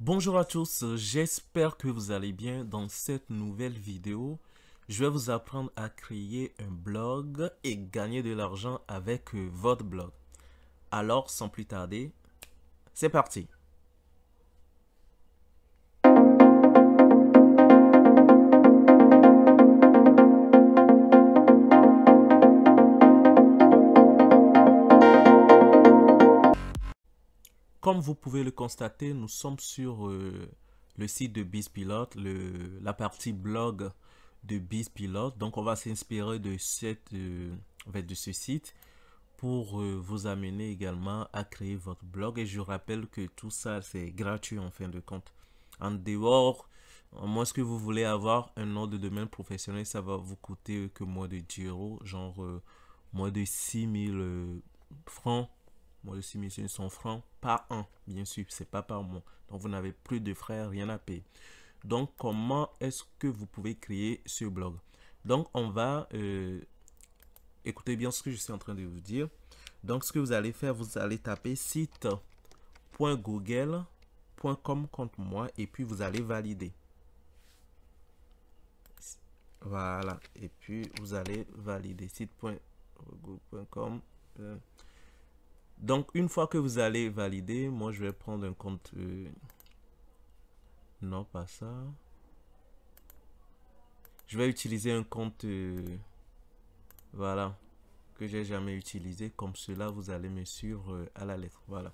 Bonjour à tous, j'espère que vous allez bien. Dans cette nouvelle vidéo, je vais vous apprendre à créer un blog et gagner de l'argent avec votre blog. Alors, sans plus tarder, c'est parti. Comme vous pouvez le constater, nous sommes sur le site de BizPilot, la partie blog de BizPilot. Donc, on va s'inspirer de de ce site pour vous amener également à créer votre blog. Et je rappelle que tout ça, c'est gratuit en fin de compte. En dehors, à moins que vous voulez avoir un nom de domaine professionnel, ça va vous coûter que moins de 10 euros, genre moins de 6000 francs. Moins de 6500 francs par an, bien sûr, c'est pas par mois. Donc, vous n'avez plus de frais, rien à payer. Donc, comment est-ce que vous pouvez créer ce blog? Donc, on va écoutez bien ce que je suis en train de vous dire. Donc, ce que vous allez faire, vous allez taper site.google.com contre moi et puis vous allez valider. Voilà. Et puis, vous allez valider site.google.com. Donc, une fois que vous allez valider, moi, je vais prendre un compte. Non, pas ça. Je vais utiliser un compte. Voilà. Que j'ai jamais utilisé. Comme cela, vous allez me suivre à la lettre. Voilà.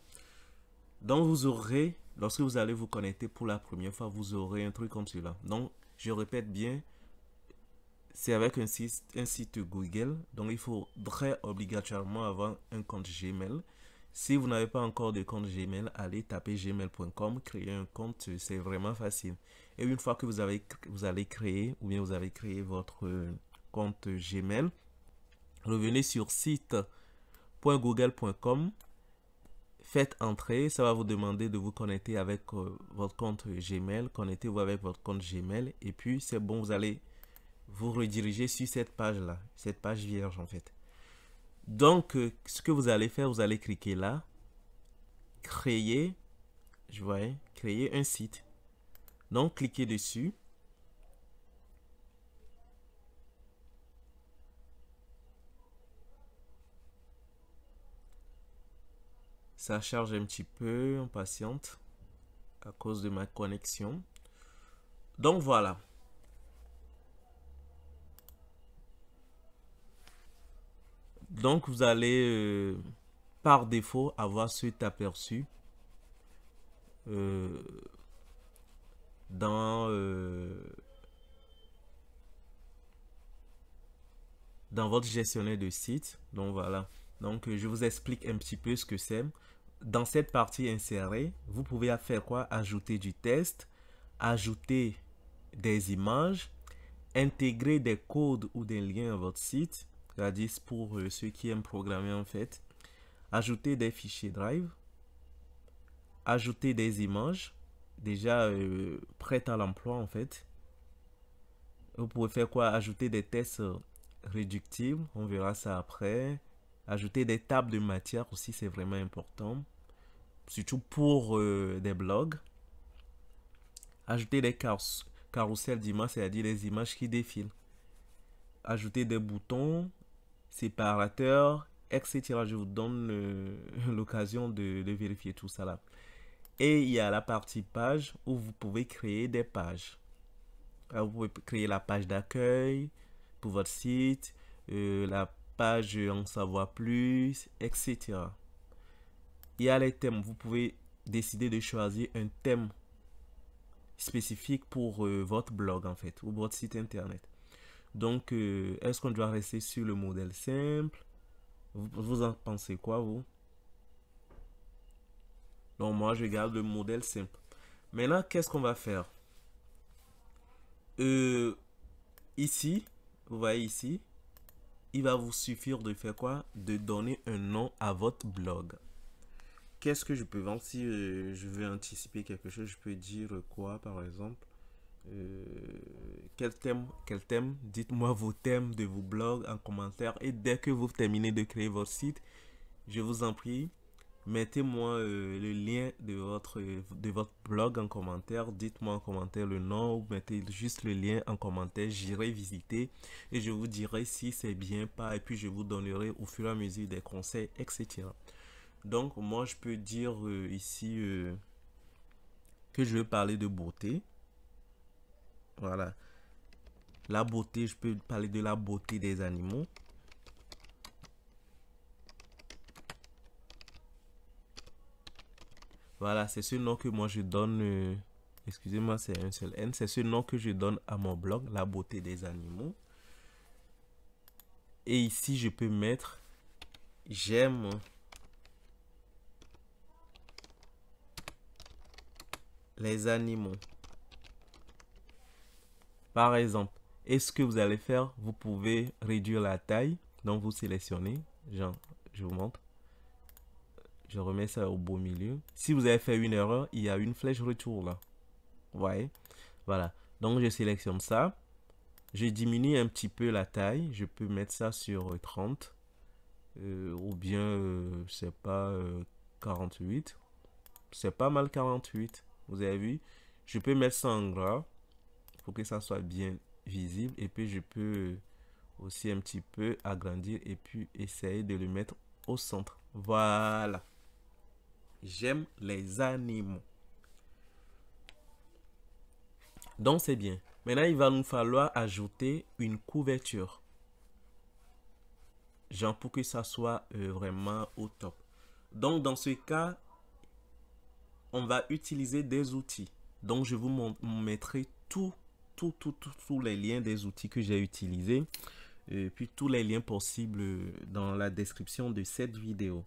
Donc, vous aurez, lorsque vous allez vous connecter pour la première fois, vous aurez un truc comme cela. Donc, je répète bien, c'est avec un site Google. Donc, il faudrait obligatoirement avoir un compte Gmail. Si vous n'avez pas encore de compte Gmail, allez taper gmail.com, créer un compte, c'est vraiment facile. Et une fois que vous allez créer, ou bien vous avez créé votre compte Gmail, revenez sur site.google.com. Faites entrer, ça va vous demander de vous connecter avec votre compte Gmail. Connectez-vous avec votre compte Gmail et puis c'est bon, vous allez vous rediriger sur cette page-là, cette page vierge en fait. Donc, ce que vous allez faire, vous allez cliquer là, créer, je vois, créer un site. Donc, cliquez dessus. Ça charge un petit peu, on patiente à cause de ma connexion. Donc, voilà. Donc, vous allez par défaut avoir cet aperçu euh, dans, dans votre gestionnaire de site. Donc, voilà. Donc, je vous explique un petit peu ce que c'est. Dans cette partie insérée, vous pouvez faire quoi? Ajouter du texte, ajouter des images, intégrer des codes ou des liens à votre site, c'est-à-dire pour ceux qui aiment programmer en fait, ajouter des fichiers Drive, ajouter des images déjà prêtes à l'emploi en fait. Vous pouvez faire quoi? Ajouter des tests réductibles, on verra ça après. Ajouter des tables de matière aussi, c'est vraiment important, surtout pour des blogs. Ajouter des carousels d'images, c'est-à-dire des images qui défilent. Ajouter des boutons, séparateurs, etc. Je vous donne l'occasion de vérifier tout ça là. Et il y a la partie page où vous pouvez créer des pages. Vous pouvez créer la page d'accueil pour votre site, la page en savoir plus, etc. Il y a les thèmes. Vous pouvez décider de choisir un thème spécifique pour votre blog en fait, ou votre site internet. Donc, est-ce qu'on doit rester sur le modèle simple? Vous en pensez quoi, vous? Donc, moi, je garde le modèle simple. Maintenant, qu'est-ce qu'on va faire? Euh, Ici, vous voyez ici, il va vous suffire de faire quoi? De donner un nom à votre blog. Qu'est-ce que je peux vendre si je veux anticiper quelque chose? Je peux dire quoi, par exemple? Euh, quel thème? Dites-moi vos thèmes de vos blogs en commentaire. Et dès que vous terminez de créer votre site, je vous en prie, Mettez-moi le lien de votre blog en commentaire. Dites-moi en commentaire le nom ou mettez juste le lien en commentaire. J'irai visiter et je vous dirai si c'est bien pas. Et puis je vous donnerai au fur et à mesure des conseils, etc. Donc moi je peux dire ici que je veux parler de beauté. Voilà. La beauté, je peux parler de la beauté des animaux. Voilà, c'est ce nom que moi je donne. Excusez-moi, c'est un seul N. C'est ce nom que je donne à mon blog, la beauté des animaux. Et ici, je peux mettre j'aime les animaux. Par exemple, et ce que vous allez faire, vous pouvez réduire la taille. Donc, vous sélectionnez. Genre, je vous montre. Je remets ça au beau milieu. Si vous avez fait une erreur, il y a une flèche retour là. Vous voyez? Voilà. Donc, je sélectionne ça. Je diminue un petit peu la taille. Je peux mettre ça sur 30. Ou bien, je sais pas, 48. C'est pas mal 48. Vous avez vu? Je peux mettre ça en gras pour que ça soit bien visible. Et puis, je peux aussi un petit peu agrandir et puis essayer de le mettre au centre. Voilà. J'aime les animaux. Donc, c'est bien. Maintenant, il va nous falloir ajouter une couverture. Genre pour que ça soit vraiment au top. Donc, dans ce cas, on va utiliser des outils. Donc, je vous mettrai tous les liens des outils que j'ai utilisés. Et puis, tous les liens possibles dans la description de cette vidéo.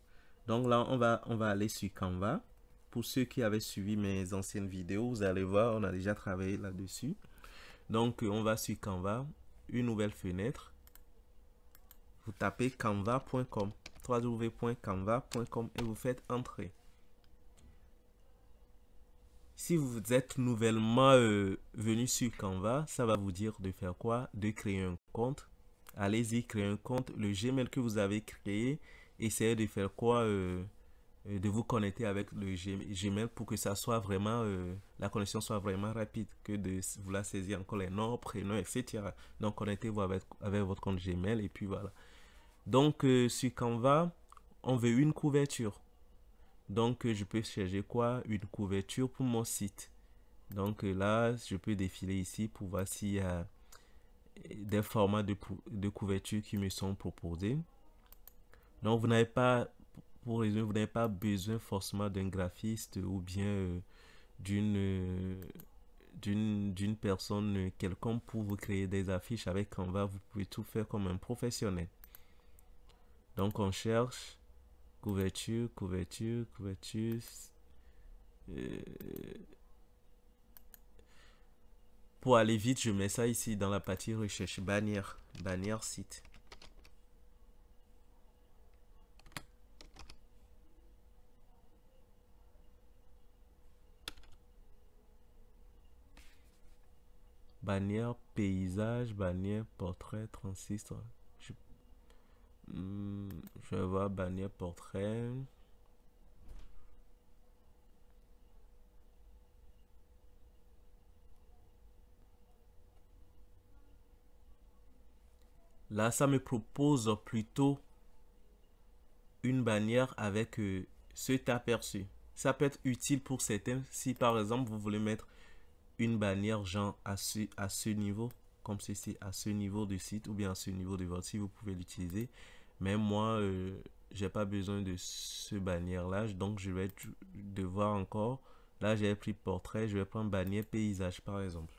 Donc là, on va aller sur Canva. Pour ceux qui avaient suivi mes anciennes vidéos, vous allez voir, on a déjà travaillé là-dessus. Donc, on va sur Canva, une nouvelle fenêtre. Vous tapez canva.com, www.canva.com et vous faites entrer. Si vous êtes nouvellement venu sur Canva, ça va vous dire de faire quoi? De créer un compte. Allez-y, créer un compte. Le Gmail que vous avez créé, essayez de faire quoi? De vous connecter avec le Gmail pour que ça soit vraiment, la connexion soit vraiment rapide, que de vouloir saisir encore les noms, prénoms, etc. Donc, connectez-vous avec votre compte Gmail et puis voilà. Donc, sur Canva, on veut une couverture. Donc, je peux chercher quoi? Une couverture pour mon site. Donc là, je peux défiler ici pour voir s'il y a des formats de couverture qui me sont proposés. Donc, vous n'avez pas, pour résumer, vous n'avez pas besoin forcément d'un graphiste ou bien d'une personne quelconque pour vous créer des affiches avec Canva. Vous pouvez tout faire comme un professionnel. Donc, on cherche couverture. Pour aller vite, je mets ça ici dans la partie recherche bannière site. Bannière paysage, bannière portrait 36. Je vais voir bannière portrait. Là, ça me propose plutôt une bannière avec cet aperçu. Ça peut être utile pour certains si par exemple vous voulez mettre une bannière genre à ce niveau, comme ceci, à ce niveau de site ou bien à ce niveau de votre site, vous pouvez l'utiliser. Mais moi, j'ai pas besoin de ce bannière là, donc je vais devoir encore. Là, j'ai pris portrait, je vais prendre bannière paysage par exemple.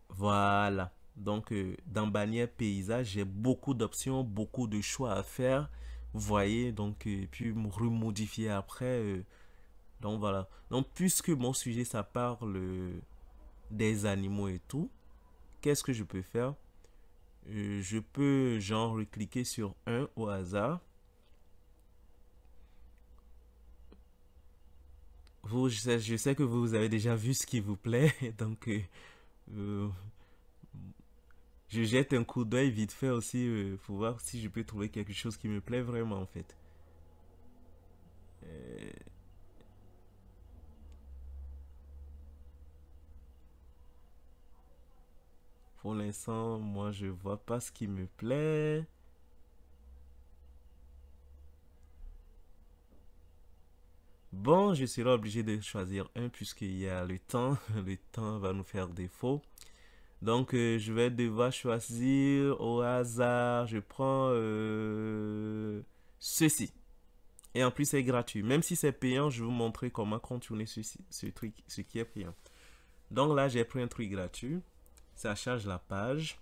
Voilà. Donc, dans bannière paysage, j'ai beaucoup d'options, beaucoup de choix à faire. Vous voyez, donc, puis remodifier après. Donc, voilà. Donc, puisque mon sujet, ça parle des animaux et tout, qu'est-ce que je peux faire? Je peux, genre, cliquer sur un au hasard. Je sais que vous avez déjà vu ce qui vous plaît. Donc, Je jette un coup d'œil vite fait aussi pour voir si je peux trouver quelque chose qui me plaît vraiment en fait. Euh, pour l'instant, moi je vois pas ce qui me plaît. Bon, je serai obligé de choisir un puisqu'il y a le temps. Le temps va nous faire défaut. Donc, je vais devoir choisir au hasard. Je prends ceci. Et en plus, c'est gratuit. Même si c'est payant, je vais vous montrer comment contourner ce truc, ce qui est payant. Donc là, j'ai pris un truc gratuit. Ça charge la page.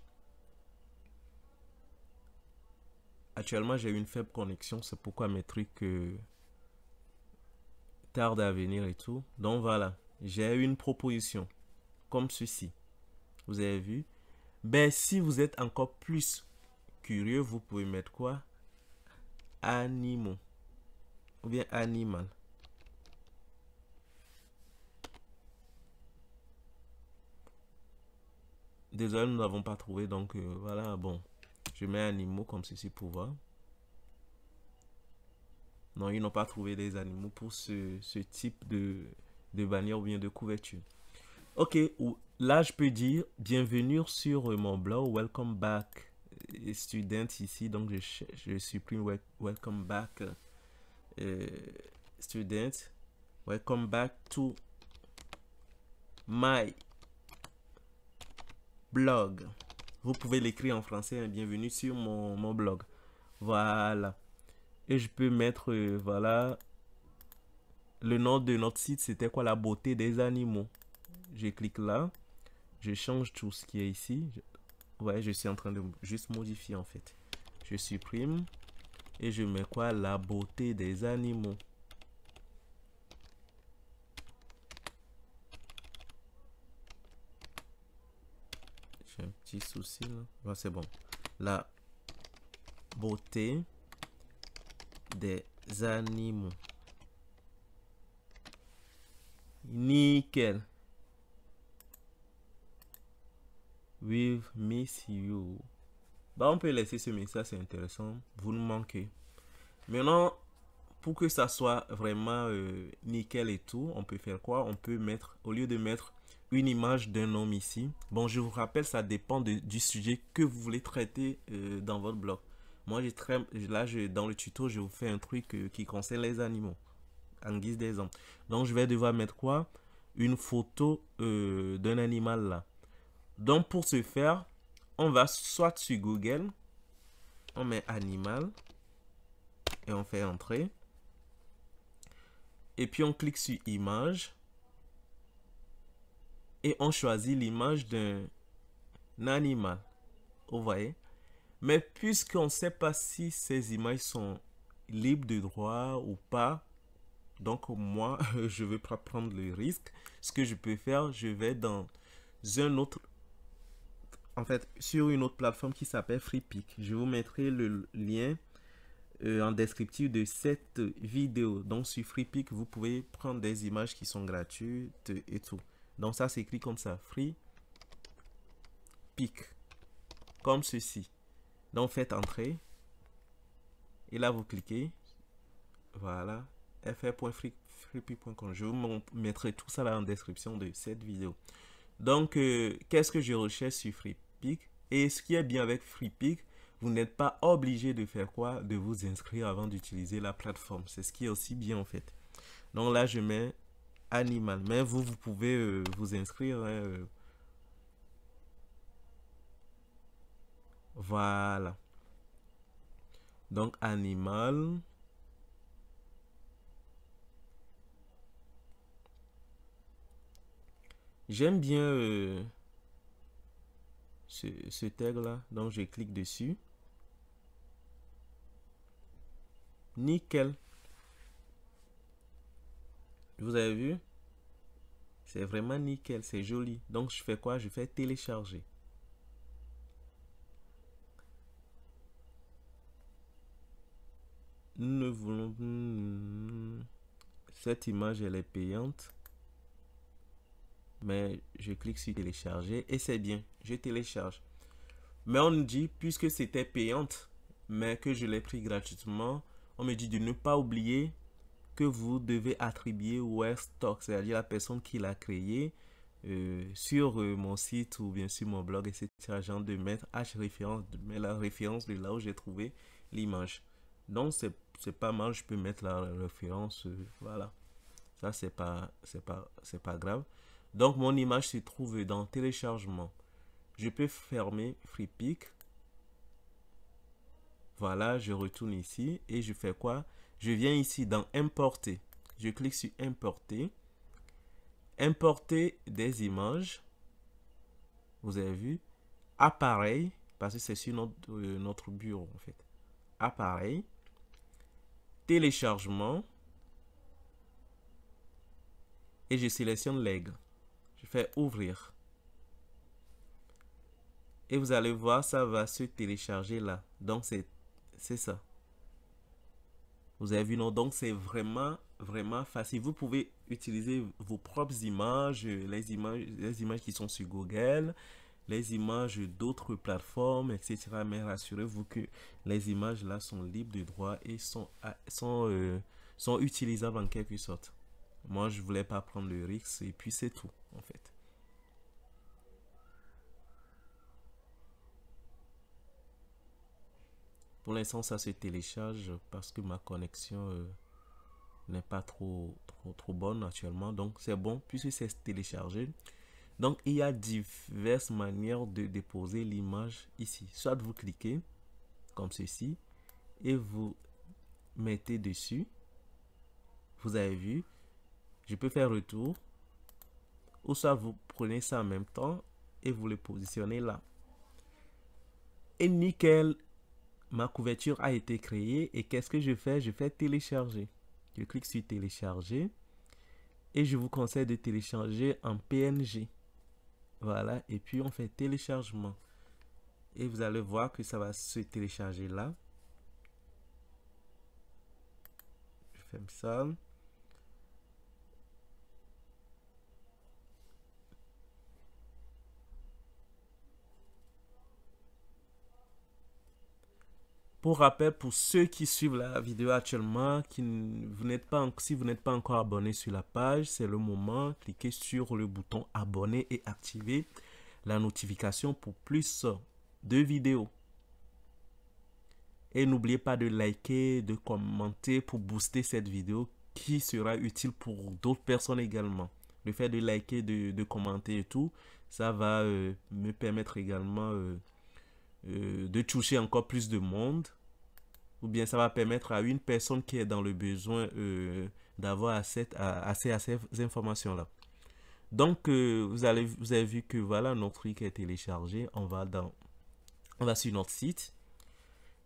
Actuellement, j'ai une faible connexion. C'est pourquoi mes trucs tardent à venir et tout. Donc voilà, j'ai une proposition comme ceci. Vous avez vu? Ben, si vous êtes encore plus curieux, vous pouvez mettre quoi? Animaux. Ou bien animal. Désolé, nous n'avons pas trouvé. Donc voilà, bon. Je mets animaux comme ceci pour voir. Non, ils n'ont pas trouvé des animaux pour ce type de bannière ou bien de couverture. Ok, là je peux dire bienvenue sur mon blog, welcome back student ici, donc je supprime welcome back student, welcome back to my blog. Vous pouvez l'écrire en français, hein, bienvenue sur mon blog. Voilà. Et je peux mettre, voilà, le nom de notre site, c'était quoi? La beauté des animaux. Je clique là, je change tout ce qui est ici. Ouais, je suis en train de juste modifier en fait. Je supprime et je mets quoi? La beauté des animaux. J'ai un petit souci là. Ouais, c'est bon. La beauté des animaux. Nickel. We've miss you. Bah, on peut laisser ce message, c'est intéressant. Vous nous manquez. Maintenant, pour que ça soit vraiment nickel et tout, on peut faire quoi? On peut mettre, au lieu de mettre une image d'un homme ici, bon, je vous rappelle, ça dépend du sujet que vous voulez traiter dans votre blog. Moi, dans le tuto, je vous fais un truc qui concerne les animaux, en guise d'exemple. Donc, je vais devoir mettre quoi? Une photo d'un animal là. Donc, pour ce faire, on va soit sur Google, on met animal et on fait entrer. Et puis, on clique sur image. Et on choisit l'image d'un animal. Vous voyez? Mais puisqu'on ne sait pas si ces images sont libres de droit ou pas, donc moi, je ne vais pas prendre le risque. Ce que je peux faire, je vais dans un autre, en fait, sur une autre plateforme qui s'appelle FreePic. Je vous mettrai le lien en descriptif de cette vidéo. Donc sur FreePic, vous pouvez prendre des images qui sont gratuites et tout. Donc ça s'écrit comme ça, FreePic, comme ceci. Donc faites entrer. Et là vous cliquez. Voilà. fr.freepic.com. Je vous mettrai tout ça là en description de cette vidéo. Donc qu'est-ce que je recherche sur FreePic? Et ce qui est bien avec FreePic, vous n'êtes pas obligé de faire quoi? De vous inscrire avant d'utiliser la plateforme. C'est ce qui est aussi bien en fait. Donc là je mets animal. Mais vous pouvez vous inscrire. Hein, voilà. Donc animal. J'aime bien ce tag là. Donc je clique dessus. Nickel. Vous avez vu? C'est vraiment nickel. C'est joli. Donc je fais quoi? Je fais télécharger. Nous voulons... Cette image elle est payante. Mais je clique sur télécharger et c'est bien. Je télécharge. Mais on nous dit, puisque c'était payante, mais que je l'ai pris gratuitement, on me dit de ne pas oublier que vous devez attribuer where stock, c'est-à-dire la personne qui l'a créé sur mon site ou bien sur mon blog, etc. Genre de mettre H référence, de mettre la référence de là où j'ai trouvé l'image. Donc c'est pas mal, je peux mettre la référence, voilà. Ça c'est pas grave. Donc mon image se trouve dans téléchargement. Je peux fermer FreePic. Voilà, je retourne ici et je fais quoi? Je viens ici dans importer. Je clique sur importer. Importer des images. Vous avez vu? Appareil, parce que c'est sur notre bureau en fait. Appareil. Téléchargement. Et je sélectionne l'aigle. Je fais ouvrir. Et vous allez voir, ça va se télécharger là. Donc c'est ça. Vous avez vu, non? Donc c'est vraiment facile. Vous pouvez utiliser vos propres images, les images qui sont sur Google, les images d'autres plateformes, etc. Mais rassurez-vous que les images là sont libres de droit et sont utilisables en quelque sorte. Moi, je voulais pas prendre le risque et puis c'est tout en fait. Pour l'instant, ça se télécharge parce que ma connexion n'est pas trop bonne actuellement. Donc, c'est bon puisque c'est téléchargé. Donc, il y a diverses manières de déposer l'image ici. Soit vous cliquez comme ceci et vous mettez dessus. Vous avez vu, je peux faire retour. Ou soit vous prenez ça en même temps et vous le positionnez là. Et nickel, ma couverture a été créée. Et qu'est-ce que je fais? Je fais télécharger. Je clique sur télécharger. Et je vous conseille de télécharger en PNG. Voilà. Et puis on fait téléchargement. Et vous allez voir que ça va se télécharger là. Je ferme ça. Pour rappel, pour ceux qui suivent la vidéo actuellement, si vous n'êtes pas encore abonné sur la page, c'est le moment. Cliquez sur le bouton abonner et activez la notification pour plus de vidéos. Et n'oubliez pas de liker, de commenter pour booster cette vidéo qui sera utile pour d'autres personnes également. Le fait de liker, de commenter et tout, ça va me permettre également de toucher encore plus de monde, ou bien ça va permettre à une personne qui est dans le besoin d'avoir accès à ces informations là. Donc vous avez vu que voilà, notre truc est téléchargé. On va sur notre site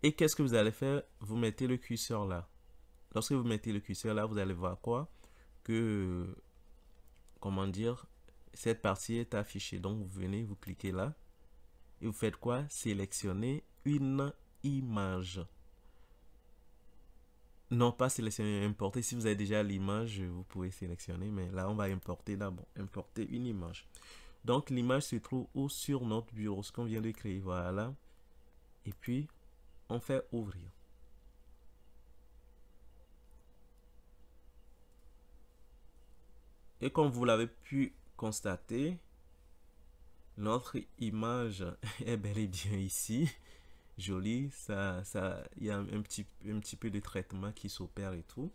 et qu'est-ce que vous allez faire? Vous mettez le curseur là. Lorsque vous mettez le curseur là, vous allez voir quoi? Que comment dire, cette partie est affichée. Donc vous venez, vous cliquez là. Et vous faites quoi? Sélectionner une image. Non, pas sélectionner, importer. Si vous avez déjà l'image, vous pouvez sélectionner. Mais là, on va importer d'abord. Importer une image. Donc, l'image se trouve où? Sur notre bureau. Ce qu'on vient de créer. Voilà. Et puis, on fait ouvrir. Et comme vous l'avez pu constater, notre image est bel et bien ici. Jolie, il y a un petit peu de traitement qui s'opère et tout.